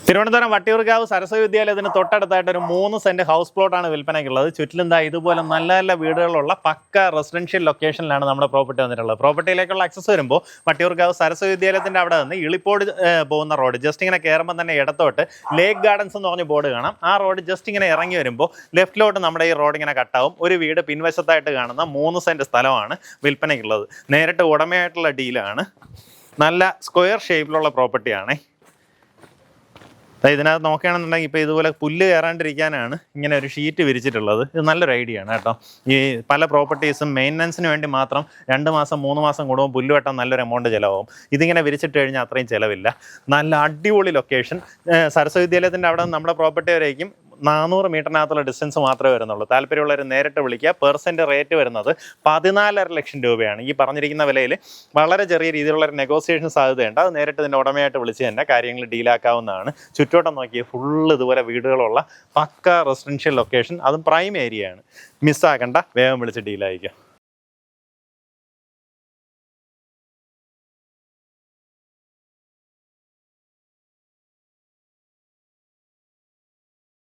തിരുവനന്തപുരം വട്ടിയൂർക്കാവ് സരസ്വതി വിദ്യാലയത്തിന് തൊട്ടടുത്തായിട്ട് ഒരു 3 saint house പ്ലോട്ടാണ് വിൽപ്പനയ്ക്കുള്ളത്. ചുറ്റിലും ഇതുപോലെ നല്ല നല്ല വീടുകളുള്ള പക്ക റെസിഡൻഷ്യൽ ലൊക്കേഷനിലാണ് നമ്മുടെ പ്രോപ്പർട്ടി വന്നിട്ടുള്ളത്. പ്രോപ്പർട്ടിയിലേക്കുള്ള ആക്സസ് വരുമ്പോൾ വട്ടിയൂർക്കാവ് സരസ്വതി വിദ്യാലയത്തിൻ്റെ അവിടെ നിന്ന് ഇളിപ്പോട് പോകുന്ന റോഡ് ജസ്റ്റ് ഇങ്ങനെ കയറുമ്പോൾ തന്നെ ഇടത്തോട്ട് ലേക്ക് ഗാർഡൻസ് എന്ന് പറഞ്ഞ ബോർഡ് കാണാം. ആ റോഡ് ജസ്റ്റ് ഇങ്ങനെ ഇറങ്ങി വരുമ്പോൾ ലെഫ്റ്റിലോട്ട് നമ്മുടെ ഈ റോഡ് ഇങ്ങനെ കട്ടാവും. ഒരു വീട് പിൻവശത്തായിട്ട് കാണുന്ന 3 സെന്റ് സ്ഥലമാണ് വിൽപ്പനയ്ക്കുള്ളത്. നേരിട്ട് ഉടമയായിട്ടുള്ള ഡീലാണ്. നല്ല സ്ക്വയർ ഷേപ്പിലുള്ള പ്രോപ്പർട്ടിയാണ്. ഇതിനകത്ത് നോക്കുകയാണെന്നുണ്ടെങ്കിൽ ഇപ്പോൾ ഇതുപോലെ പുല്ല് കയറാണ്ടിരിക്കാനാണ് ഇങ്ങനെ ഒരു ഷീറ്റ് വിരിച്ചിട്ടുള്ളത്. ഇത് നല്ലൊരു ഐഡിയ ആണ് കേട്ടോ. ഈ പല പ്രോപ്പർട്ടീസും മെയിൻ്റനൻസിന് വേണ്ടി മാത്രം 2 മാസം 3 മാസം കൂടുമ്പോൾ പുല്ല് വെട്ടാൻ നല്ലൊരു എമൗണ്ട് ചിലവാകും. ഇതിങ്ങനെ വിരിച്ചിട്ട് കഴിഞ്ഞാൽ അത്രയും ചിലവില്ല. നല്ല അടിപൊളി ലൊക്കേഷൻ. സരസ്വതി വിദ്യാലയത്തിൻ്റെ അവിടെ നമ്മുടെ പ്രോപ്പർട്ടി വരേക്കും 400 മീറ്ററിനകത്തുള്ള ഡിസ്റ്റൻസ് മാത്രമേ വരുന്നുള്ളൂ. താല്പര്യമുള്ളവർ നേരിട്ട് വിളിക്കുക. പെർസെൻറ്റ് റേറ്റ് വരുന്നത് 14.5 ലക്ഷം രൂപയാണ്. ഈ പറഞ്ഞിരിക്കുന്ന വിലയിൽ വളരെ ചെറിയ രീതിയിലുള്ള ഒരു നെഗോസിയേഷൻ സാധ്യതയുണ്ട്. അത് നേരിട്ട് ഇതിൻ്റെ ഉടമയായിട്ട് വിളിച്ച് തന്നെ കാര്യങ്ങൾ ഡീലാക്കാവുന്നതാണ്. ചുറ്റോട്ടം നോക്കിയാൽ ഫുള്ള് ഇതുപോലെ വീടുകളുള്ള പക്ക റെസിഡൻഷ്യൽ ലൊക്കേഷൻ, അതും പ്രൈം ഏരിയയാണ്. മിസ്സാക്കണ്ട, വേഗം വിളിച്ച് ഡീലായിരിക്കും.